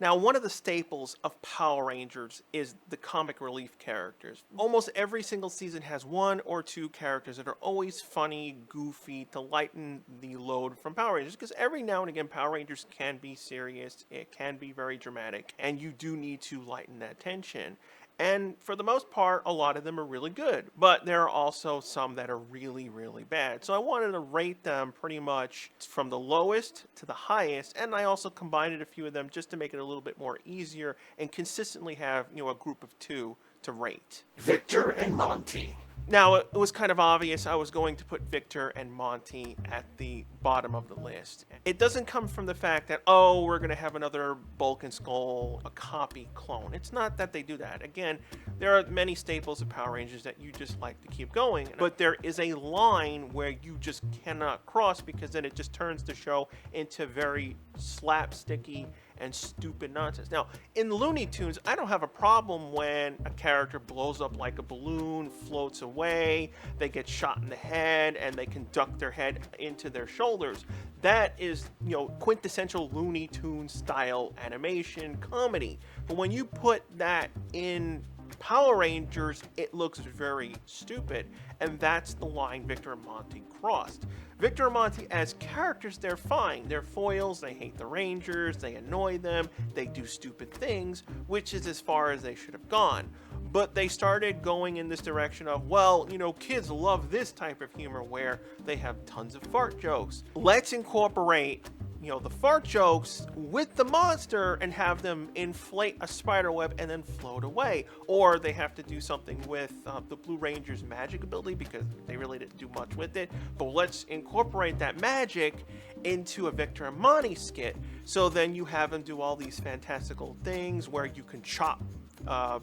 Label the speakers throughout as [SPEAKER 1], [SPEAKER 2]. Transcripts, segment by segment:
[SPEAKER 1] Now, one of the staples of Power Rangers is the comic relief characters. Almost every single season has one or two characters that are always funny, goofy, to lighten the load from Power Rangers. Because every now and again, Power Rangers can be serious, it can be very dramatic, and you do need to lighten that tension. And for the most part, a lot of them are really good. But there are also some that are really, really bad. So I wanted to rate them pretty much from the lowest to the highest. And I also combined a few of them just to make it a little bit more easier and consistently have, a group of two to rate.
[SPEAKER 2] Victor and Monty.
[SPEAKER 1] Now, it was kind of obvious I was going to put Victor and Monty at the bottom of the list. It doesn't come from the fact that, oh, we're going to have another Bulk and Skull, a copy clone. It's not that they do that. Again, there are many staples of Power Rangers that you just like to keep going. But there is a line where you just cannot cross because then it just turns the show into very slapsticky and stupid nonsense. Now, in Looney Tunes, I don't have a problem when a character blows up like a balloon, floats away, they get shot in the head, and they can duck their head into their shoulders. That is, quintessential Looney Tunes style animation comedy. But when you put that in Power Rangers, it looks very stupid, and that's the line Victor and Monty crossed. Victor and Monty as characters, they're fine. They're foils, they hate the Rangers, they annoy them, they do stupid things, which is as far as they should have gone. But they started going in this direction of, well, kids love this type of humor where they have tons of fart jokes. Let's incorporate the fart jokes with the monster and have them inflate a spider web and then float away. Or they have to do something with the Blue Ranger's magic ability because they really didn't do much with it. But let's incorporate that magic into a Victor and Monty skit. So then you have them do all these fantastical things where you can chop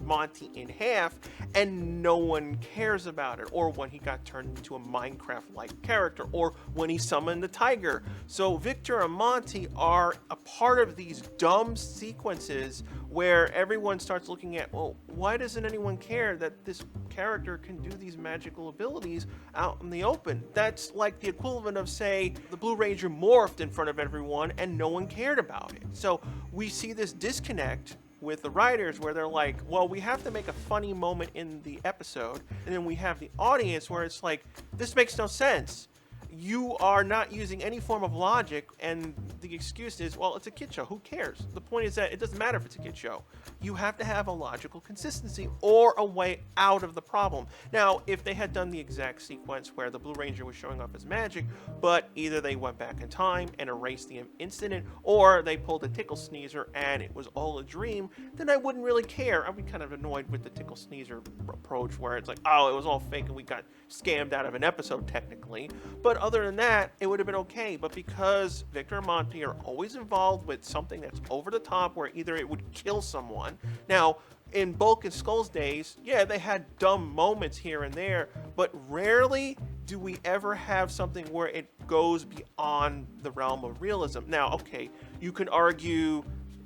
[SPEAKER 1] Monty in half and no one cares about it, or when he got turned into a Minecraft-like character, or when he summoned the tiger. So Victor and Monty are a part of these dumb sequences where everyone starts looking at, well, why doesn't anyone care that this character can do these magical abilities out in the open? That's like the equivalent of, say, the Blue Ranger morphed in front of everyone and no one cared about it. So we see this disconnect with the writers where they're like, well, we have to make a funny moment in the episode, and then we have the audience where it's like, this makes no sense. You are not using any form of logic, and the excuse is, well, it's a kid show. Who cares? The point is that it doesn't matter if it's a kid show. You have to have a logical consistency or a way out of the problem. Now, if they had done the exact sequence where the Blue Ranger was showing off his magic, but either they went back in time and erased the incident, or they pulled a tickle sneezer and it was all a dream, then I wouldn't really care. I'd be kind of annoyed with the tickle sneezer approach where it's like, oh, it was all fake and we got scammed out of an episode technically. But other than that, it would have been okay. But because Victor and Monty are always involved with something that's over the top where either it would kill someone. Now, in Bulk and Skull's days, yeah, they had dumb moments here and there, but rarely do we ever have something where it goes beyond the realm of realism. Now, okay, you can argue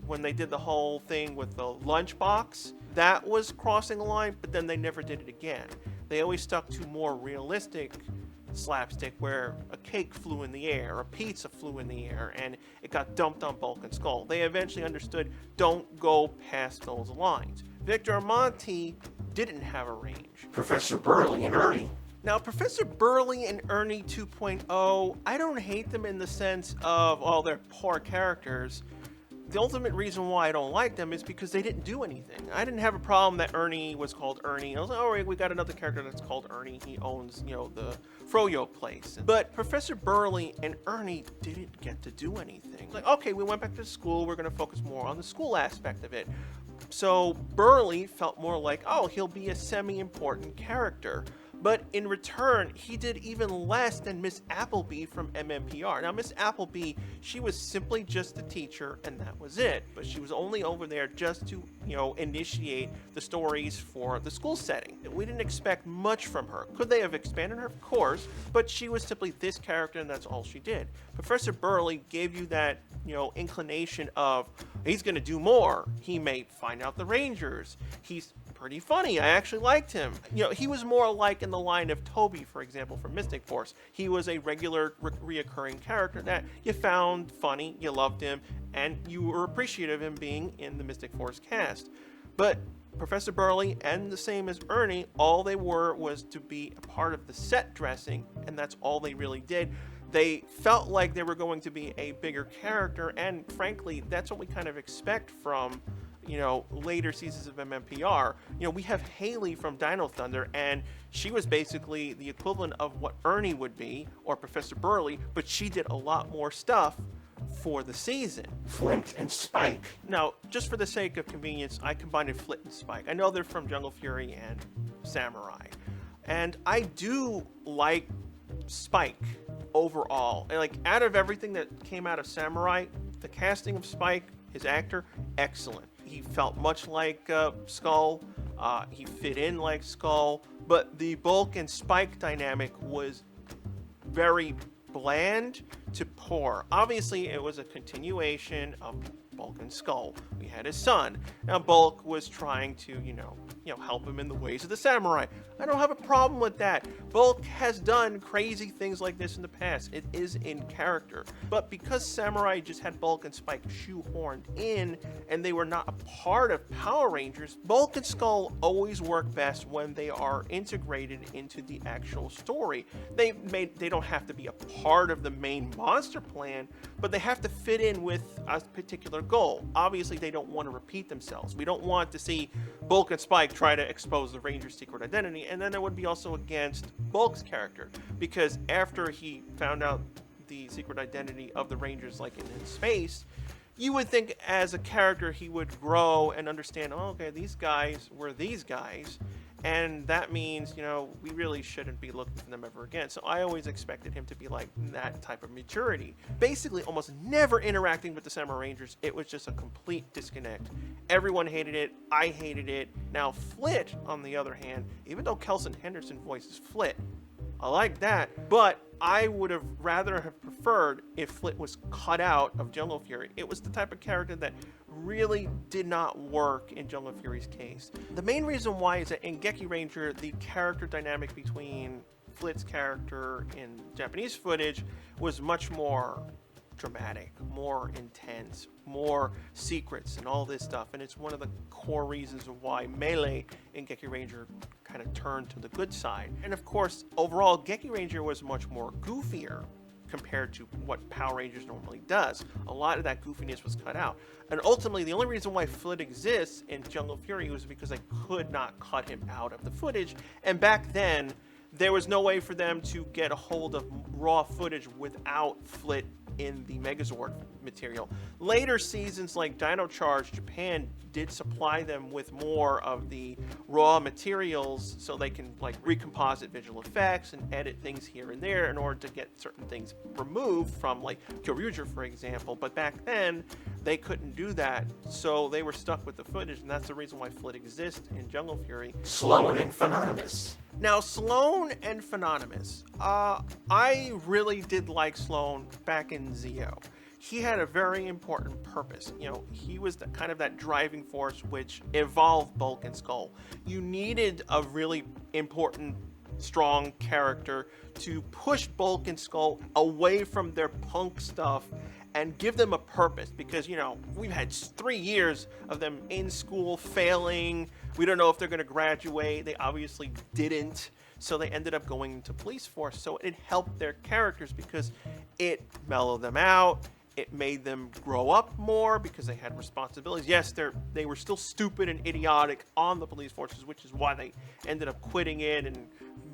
[SPEAKER 1] when they did the whole thing with the lunchbox, that was crossing the line, but then they never did it again. They always stuck to more realistic slapstick where a cake flew in the air, a pizza flew in the air, and it got dumped on Bulk and Skull. They eventually understood, don't go past those lines. Victor and Monty didn't have a range.
[SPEAKER 2] Professor Burley and Ernie.
[SPEAKER 1] Now, Professor Burley and Ernie 2.0, I don't hate them in the sense of, oh, they're poor characters. The ultimate reason why I don't like them is because they didn't do anything. I didn't have a problem that Ernie was called Ernie. I was like, all right, we got another character that's called Ernie. He owns, the Froyo place. But Professor Burley and Ernie didn't get to do anything. Like, okay, we went back to school. We're going to focus more on the school aspect of it. So Burley felt more like, oh, he'll be a semi-important character. But in return, he did even less than Miss Appleby from MMPR. Now, Miss Appleby, she was simply just a teacher, and that was it. But she was only over there just to, initiate the stories for the school setting. We didn't expect much from her. Could they have expanded her? Of course. But she was simply this character, and that's all she did. Professor Burley gave you that, inclination of, he's going to do more. He may find out the Rangers. He's pretty funny. I actually liked him. You know, he was more like in the line of Toby, for example, from Mystic Force. He was a regular reoccurring character that you found funny, you loved him, and you were appreciative of him being in the Mystic Force cast. But Professor Burley, and the same as Ernie, all they were was to be a part of the set dressing, and that's all they really did. They felt like they were going to be a bigger character, and frankly, that's what we kind of expect from, you know, later seasons of MMPR. You know, we have Haley from Dino Thunder, and she was basically the equivalent of what Ernie would be, or Professor Burley, but she did a lot more stuff for the season.
[SPEAKER 2] Flint and Spike.
[SPEAKER 1] Now, just for the sake of convenience, I combined Flitz and Spike. I know they're from Jungle Fury and Samurai, and I do like Spike overall. And like, out of everything that came out of Samurai, the casting of Spike, his actor, excellent. He felt much like Skull. He fit in like Skull, but the Bulk and Spike dynamic was very bland to poor. Obviously, it was a continuation of Bulk and Skull. We had his son. Now, Bulk was trying to, you know, help him in the ways of the samurai. I don't have a problem with that. Bulk has done crazy things like this in the past. It is in character. But because Samurai just had Bulk and Spike shoehorned in, and they were not a part of Power Rangers, Bulk and Skull always work best when they are integrated into the actual story. They don't have to be a part of the main monster plan, but they have to fit in with a particular goal. Obviously, they don't want to repeat themselves. We don't want to see Bulk and Spike try to expose the Ranger's secret identity, and then it would be also against Bulk's character, because after he found out the secret identity of the Rangers, like in space, you would think as a character he would grow and understand, oh, okay, these guys were these guys, and that means, you know, we really shouldn't be looking for them ever again. So I always expected him to be like that type of maturity. Basically, almost never interacting with the Samurai Rangers. It was just a complete disconnect. Everyone hated it. I hated it. Now, Flit, on the other hand, even though Kelson Henderson voices Flit, I like that, but I would have rather have preferred if Flit was cut out of Jungle Fury. It was the type of character that really did not work in Jungle Fury's case. The main reason why is that in Geki Ranger, the character dynamic between Flit's character in Japanese footage was much more dramatic, more intense, more secrets and all this stuff, and it's one of the core reasons of why Melee in Geki Ranger kind of turned to the good side. And of course, overall, Geki Ranger was much more goofier compared to what Power Rangers normally does. A lot of that goofiness was cut out. And ultimately, the only reason why Flit exists in Jungle Fury was because they could not cut him out of the footage. And back then, there was no way for them to get a hold of raw footage without Flit in the Megazord material. Later seasons like Dino Charge Japan did supply them with more of the raw materials so they can like recomposite visual effects and edit things here and there in order to get certain things removed from like Kyoryuger, for example. But back then they couldn't do that, so they were stuck with the footage, and that's the reason why Flit exists in Jungle Fury.
[SPEAKER 2] Sloan and Phous.
[SPEAKER 1] Now, Sloan and Phous. I really did like Sloan back in Zeo. He had a very important purpose. You know, he was the, kind of that driving force which evolved Bulk and Skull. You needed a really important, strong character to push Bulk and Skull away from their punk stuff and give them a purpose, because, you know, we've had 3 years of them in school failing. We don't know if they're going to graduate. They obviously didn't, so they ended up going into police force. So it helped their characters because it mellowed them out. It made them grow up more because they had responsibilities. Yes, they were still stupid and idiotic on the police forces, which is why they ended up quitting it and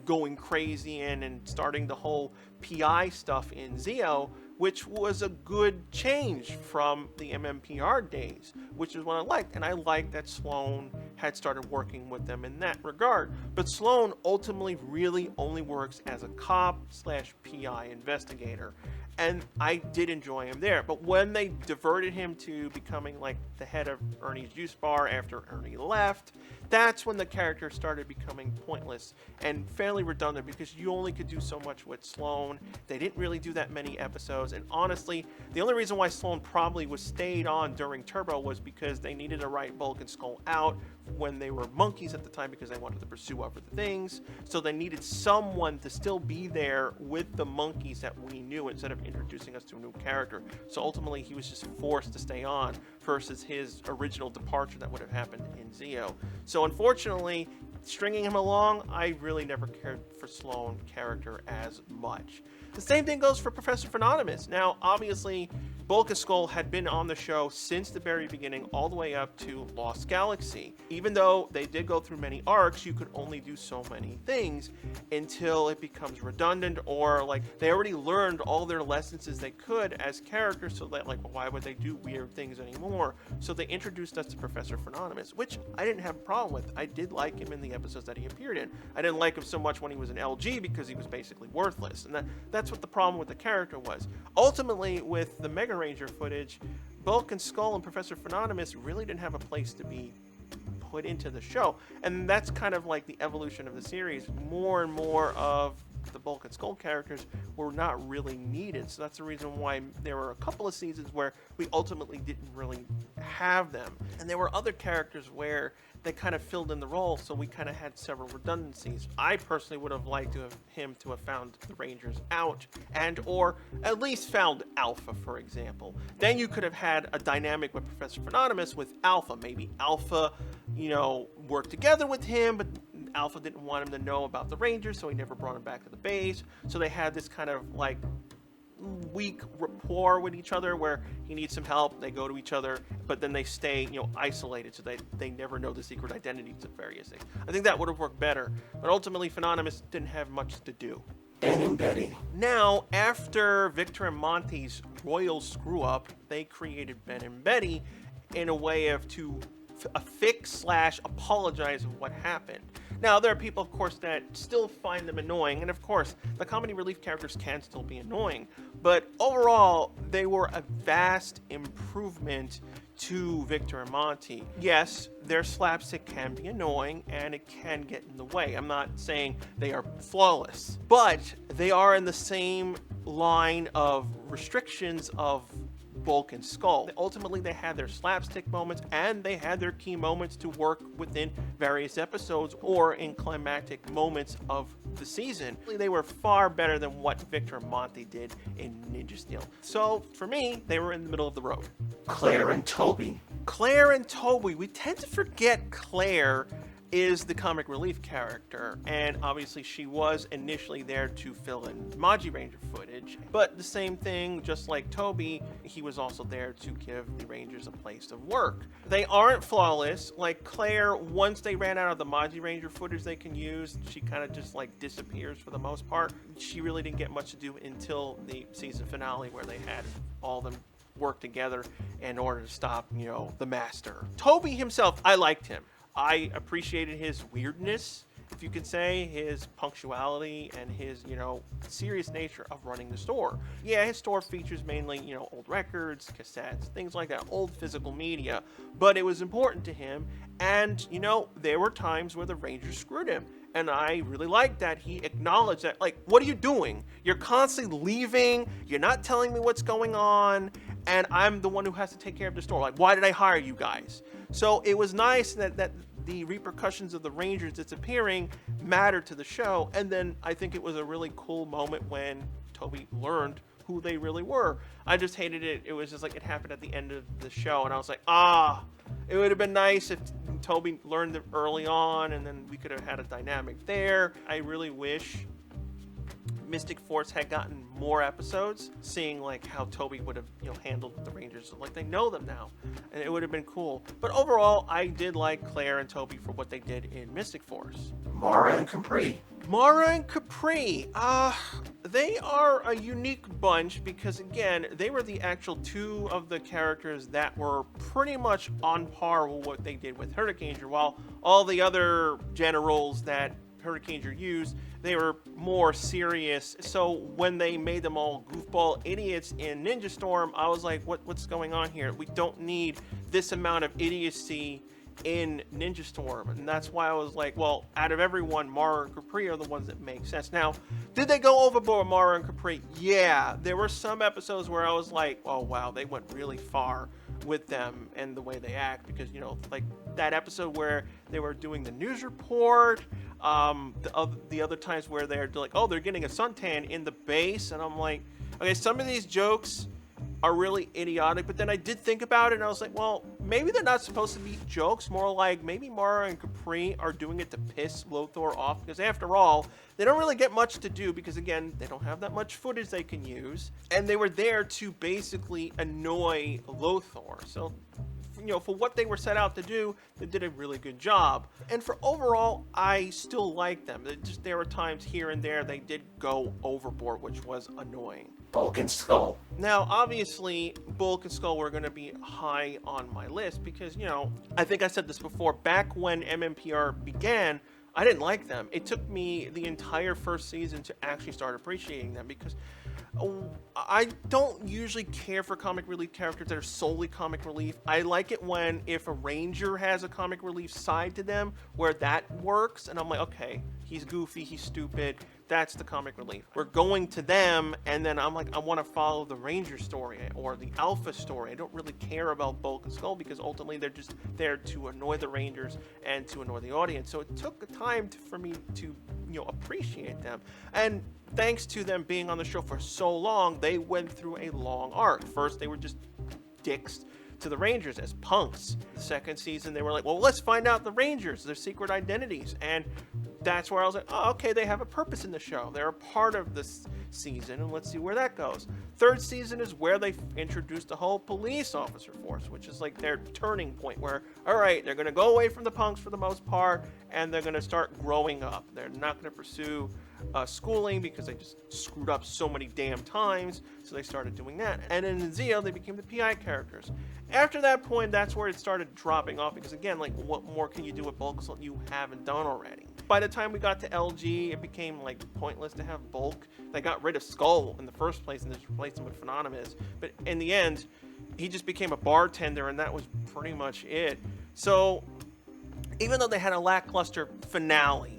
[SPEAKER 1] going crazy and starting the whole PI stuff in Zeo, which was a good change from the MMPR days, which is what I liked. And I liked that Sloan had started working with them in that regard. But Sloan ultimately really only works as a cop/PI investigator. And I did enjoy him there. But when they diverted him to becoming like the head of Ernie's juice bar after Ernie left, that's when the character started becoming pointless and fairly redundant, because you only could do so much with Sloan. They didn't really do that many episodes. And honestly, the only reason why Sloan probably was stayed on during Turbo was because they needed to write Bulk and Skull out when they were monkeys at the time because they wanted to pursue other things. So they needed someone to still be there with the monkeys that we knew instead of introducing us to a new character. So ultimately he was just forced to stay on versus his original departure that would have happened in Zeo. So unfortunately, stringing him along, I really never cared for Sloan character as much. The same thing goes for Professor Phononymous. Now, obviously, Bulk and Skull had been on the show since the very beginning, all the way up to Lost Galaxy. Even though they did go through many arcs, you could only do so many things until it becomes redundant, or like they already learned all their lessons as they could as characters, so that like, why would they do weird things anymore? So they introduced us to Professor Phononymous, which I didn't have a problem with. I did like him in the episodes that he appeared in. I didn't like him so much when he was an LG because he was basically worthless, and that's what the problem with the character was. Ultimately, with the Mega Ranger footage, Bulk and Skull and Professor Phononymous really didn't have a place to be put into the show, and that's kind of like the evolution of the series. More and more of the Bulk and Skull characters were not really needed, so that's the reason why there were a couple of seasons where we ultimately didn't really have them, and there were other characters where they kind of filled in the role, so we kind of had several redundancies. I personally would have liked to have him to have found the Rangers out, and or at least found Alpha, for example. Then you could have had a dynamic with Professor Phononymous with Alpha. Maybe Alpha, worked together with him, but Alpha didn't want him to know about the Rangers, so he never brought him back to the base. So they had this kind of like weak rapport with each other where he needs some help, they go to each other, but then they stay isolated, so they never know the secret identities of various things. I think that would have worked better, but ultimately Phononymous didn't have much to do.
[SPEAKER 2] Ben and Betty.
[SPEAKER 1] Now, after Victor and Monty's royal screw up, they created Ben and Betty in a way of to fix / apologize of what happened. Now, there are people, of course, that still find them annoying, and of course, the comedy relief characters can still be annoying, but overall, they were a vast improvement to Victor and Monty. Yes, their slapstick can be annoying, and it can get in the way. I'm not saying they are flawless, but they are in the same line of restrictions of Bulk and Skull. Ultimately, they had their slapstick moments and they had their key moments to work within various episodes or in climactic moments of the season. They were far better than what Victor and Monty did in Ninja Steel. So for me, they were in the middle of the road.
[SPEAKER 2] Claire and Toby.
[SPEAKER 1] Claire and Toby. We tend to forget Claire is the comic relief character, and obviously she was initially there to fill in Maji Ranger footage, but the same thing, just like Toby, he was also there to give the Rangers a place of work. They aren't flawless. Like Claire, once they ran out of the Maji Ranger footage they can use, she kind of just like disappears for the most part. She really didn't get much to do until the season finale where they had all of them work together in order to stop, the Master. Toby himself, I liked him. I appreciated his weirdness, if you could say, his punctuality, and his, serious nature of running the store. Yeah, his store features mainly, old records, cassettes, things like that, old physical media, but it was important to him, and, there were times where the Rangers screwed him, and I really liked that he acknowledged that, like, what are you doing? You're constantly leaving, you're not telling me what's going on, and I'm the one who has to take care of the store. Like, why did I hire you guys? So it was nice that the repercussions of the Rangers disappearing mattered to the show, and then I think it was a really cool moment when Toby learned who they really were. I just hated it. It was just like it happened at the end of the show, and I was like, it would have been nice if Toby learned it early on, and then we could have had a dynamic there. I really wish Mystic Force had gotten more episodes, seeing like how Toby would have handled the Rangers, like they know them now, and it would have been cool. But overall, I did like Claire and Toby for what they did in Mystic Force.
[SPEAKER 2] Mara and Capri.
[SPEAKER 1] Mara and Capri, they are a unique bunch because, again, they were the actual two of the characters that were pretty much on par with what they did with Hurricaneer, while all the other generals that Hurricaneer used, they were more serious. So when they made them all goofball idiots in Ninja Storm, I was like, what's going on here? We don't need this amount of idiocy in Ninja Storm, and that's why I was like, well, out of everyone, Mara and Capri are the ones that make sense. Now, did they go overboard with Mara and Capri? Yeah, there were some episodes where I was like, oh wow, they went really far with them and the way they act, because like that episode where they were doing the news report, the other times where they're like, oh, they're getting a suntan in the base, and I'm like, okay, some of these jokes are really idiotic, but then I did think about it and I was like, well, maybe they're not supposed to be jokes, more like maybe Mara and Capri are doing it to piss Lothar off, because after all, they don't really get much to do, because again, they don't have that much footage they can use, and they were there to basically annoy Lothar. So for what they were set out to do, they did a really good job. And for overall, I still like them. There were times here and there they did go overboard, which was annoying.
[SPEAKER 2] Bulk and Skull.
[SPEAKER 1] Now, obviously, Bulk and Skull were going to be high on my list because, I think I said this before, back when MMPR began, I didn't like them. It took me the entire first season to actually start appreciating them, because I don't usually care for comic relief characters that are solely comic relief. I like it if a ranger has a comic relief side to them, where that works, and I'm like, okay, he's goofy, he's stupid, that's the comic relief. We're going to them, and then I'm like, I want to follow the ranger story or the alpha story. I don't really care about Bulk and Skull, because ultimately they're just there to annoy the rangers and to annoy the audience. So it took time for me to appreciate them, and thanks to them being on the show for so long, they went through a long arc. First, they were just dicks to the Rangers as punks. The second season, they were like, well, let's find out the Rangers, their secret identities. And that's where I was like, oh, okay, they have a purpose in the show. They're a part of this season, and let's see where that goes. Third season is where they introduced the whole police officer force, which is like their turning point, where, all right, they're going to go away from the punks for the most part, and they're going to start growing up. They're not going to pursue schooling, because they just screwed up so many damn times, so they started doing that. And in Zeo, they became the PI characters. After that point, that's where it started dropping off, because again, like, what more can you do with Bulk that you haven't done already? By the time we got to LG, it became like pointless to have Bulk. They got rid of Skull in the first place and just replaced him with Phenonymous. But in the end, he just became a bartender, and that was pretty much it. So even though they had a lackluster finale,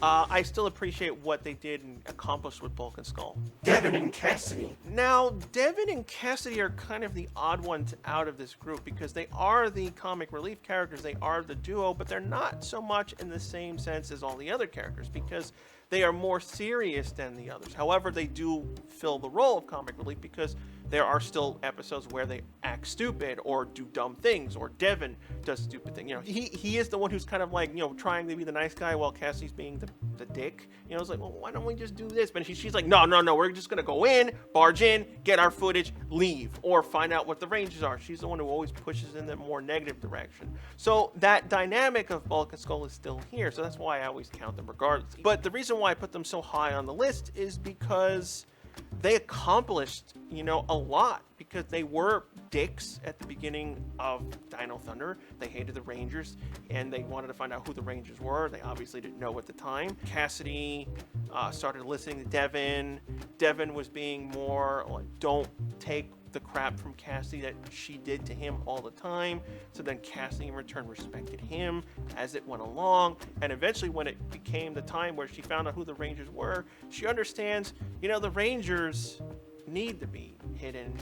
[SPEAKER 1] I still appreciate what they did and accomplished with Bulk and Skull.
[SPEAKER 2] Devon and Cassidy.
[SPEAKER 1] Now, Devon and Cassidy are kind of the odd ones out of this group, because they are the comic relief characters, they are the duo, but they're not so much in the same sense as all the other characters, because they are more serious than the others. However, they do fill the role of comic relief, because there are still episodes where they act stupid or do dumb things, or Devon does stupid things. He is the one who's kind of like, trying to be the nice guy while Cassie's being the dick. It's like, well, why don't we just do this? But she's like, no, we're just gonna go in, barge in, get our footage, leave, or find out what the Rangers are. She's the one who always pushes in the more negative direction. So that dynamic of Bulk and Skull is still here. So that's why I always count them regardless. But the reason why I put them so high on the list is because they accomplished, a lot, because they were dicks at the beginning of Dino Thunder. They hated the Rangers, and they wanted to find out who the Rangers were. They obviously didn't know at the time. Cassidy started listening to Devon. Devon was being more like, don't take the crap from Cassidy that she did to him all the time. So then Cassidy in return respected him as it went along, and eventually when it became the time where she found out who the Rangers were, she understands, the Rangers need to be hidden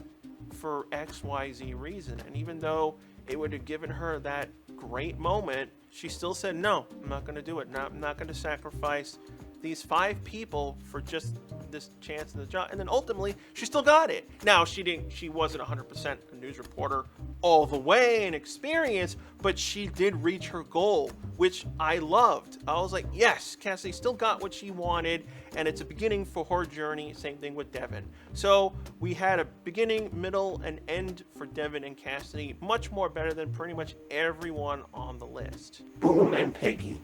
[SPEAKER 1] for XYZ reason. And even though it would have given her that great moment, she still said, no, I'm not going to do it. I'm not going to sacrifice these 5 people for just this chance in the job. And then ultimately, she still got it. Now, she wasn't 100% a news reporter all the way in experience, but she did reach her goal, which I loved. I was like, yes, Cassidy still got what she wanted, and it's a beginning for her journey. Same thing with Devon. So we had a beginning, middle, and end for Devon and Cassidy, much more better than pretty much everyone on the list.
[SPEAKER 2] Boom and Piggy.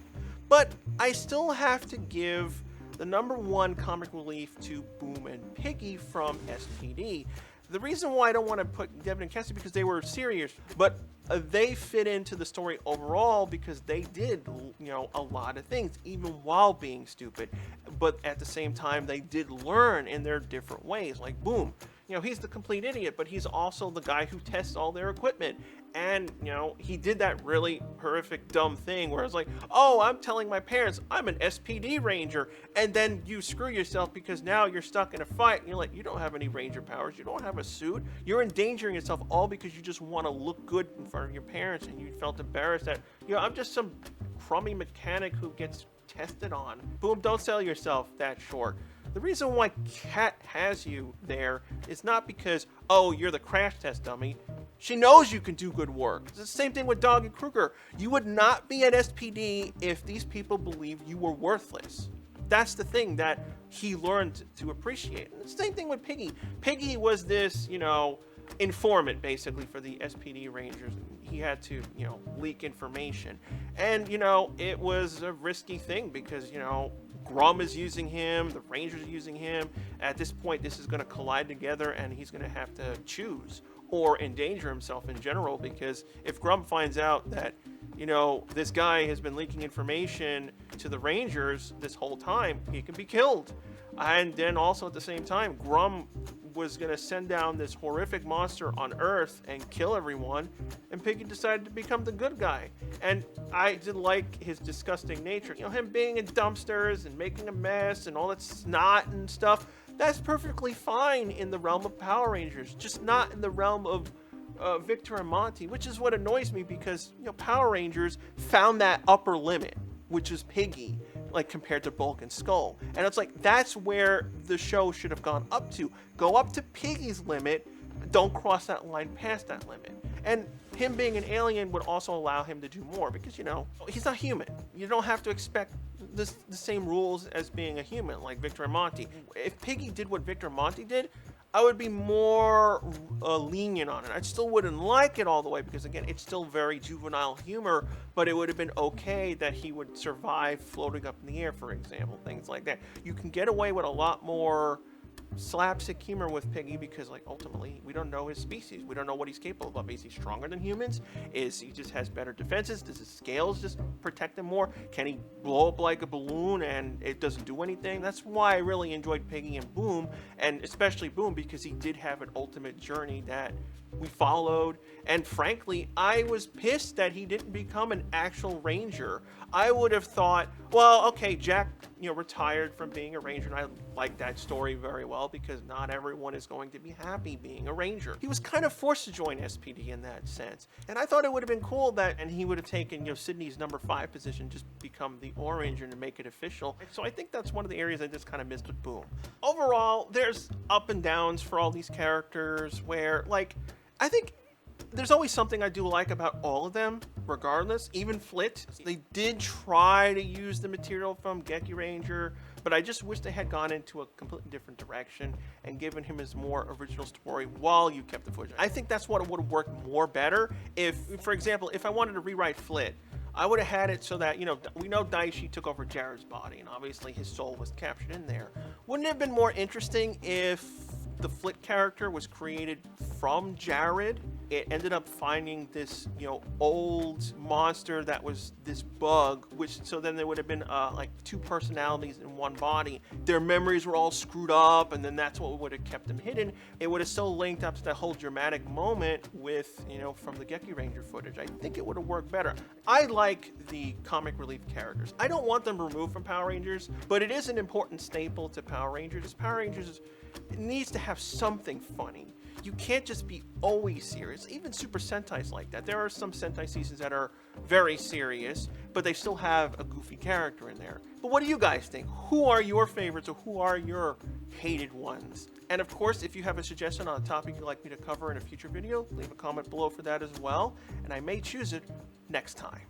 [SPEAKER 1] But I still have to give the #1 comic relief to Boom and Piggy from SPD. The reason why I don't want to put Devon and Cassidy, because they were serious, but they fit into the story overall, because they did, a lot of things, even while being stupid. But at the same time, they did learn in their different ways. Like Boom, You know, he's the complete idiot, but he's also the guy who tests all their equipment. And, you know, he did that really horrific, dumb thing where it's like, oh, I'm telling my parents I'm an SPD Ranger. And then you screw yourself because now you're stuck in a fight. And you're like, you don't have any Ranger powers. You don't have a suit. You're endangering yourself all because you just want to look good in front of your parents. And you felt embarrassed that, you know, I'm just some crummy mechanic who gets tested on. Boom, don't sell yourself that short. The reason why Kat has you there is not because, oh, you're the crash test dummy. She knows you can do good work. It's the same thing with Dog and Kruger. You would not be an SPD if these people believed you were worthless. That's the thing that he learned to appreciate. And the same thing with Piggy. Piggy was this, you know, informant basically for the SPD Rangers. He had to, you know, leak information. And, you know, it was a risky thing because, you know, Grum is using him, the Rangers are using him. At this point, this is going to collide together and he's going to have to choose or endanger himself in general, because if Grum finds out that, you know, this guy has been leaking information to the Rangers this whole time, he can be killed. And then also at the same time, Grum was going to send down this horrific monster on Earth and kill everyone, and Piggy decided to become the good guy. And I did like his disgusting nature. You know, him being in dumpsters and making a mess and all that snot and stuff, that's perfectly fine in the realm of Power Rangers, just not in the realm of Victor and Monty, which is what annoys me because, you know, Power Rangers found that upper limit, which is Piggy, like compared to Bulk and Skull. And it's like, that's where the show should have gone up to. Go up to Piggy's limit, don't cross that line past that limit. And him being an alien would also allow him to do more because, you know, he's not human. You don't have to expect the same rules as being a human like Victor and Monty. If Piggy did what Victor and Monty did, I would be more lenient on it. I still wouldn't like it all the way because, again, it's still very juvenile humor, but it would have been okay that he would survive floating up in the air, for example, things like that. You can get away with a lot more slapstick humor with Piggy because, like, ultimately we don't know his species. We don't know what he's capable of. Is he stronger than humans? Is he just has better defenses? Does his scales just protect him more? Can he blow up like a balloon and it doesn't do anything? That's why I really enjoyed Piggy and Boom, and especially Boom because he did have an ultimate journey that we followed. And frankly, I was pissed that he didn't become an actual ranger. I would have thought, well, okay, Jack, you know, retired from being a ranger, and I like that story very well because not everyone is going to be happy being a ranger. He was kind of forced to join SPD in that sense. And I thought it would have been cool that, and he would have taken, you know, Sydney's number 5 position, just become the Oranger and make it official. So I think that's one of the areas I just kind of missed with Boom. Overall, there's up and downs for all these characters where, like, I think there's always something I do like about all of them, regardless. Even Flitz, they did try to use the material from Geki Ranger, but I just wish they had gone into a completely different direction and given him his more original story while you kept the footage. I think that's what would have worked more better if, for example, if I wanted to rewrite Flitz, I would have had it so that, you know, we know Daishi took over Jared's body, and obviously his soul was captured in there. Wouldn't it have been more interesting if the Flitz character was created from Jared? It ended up finding this, you know, old monster that was this bug, which, so then there would have been like 2 personalities in one body. Their memories were all screwed up, and then that's what would have kept them hidden. It would have still linked up to that whole dramatic moment with, you know, from the Geki Ranger footage. I think it would have worked better. I like the comic relief characters. I don't want them removed from Power Rangers, but it is an important staple to Power Rangers. Power Rangers, it needs to have something funny. You can't just be always serious. Even Super Sentai's like that. There are some Sentai seasons that are very serious, but they still have a goofy character in there. But what do you guys think? Who are your favorites, or who are your hated ones? And of course, if you have a suggestion on a topic you'd like me to cover in a future video, leave a comment below for that as well, and I may choose it next time.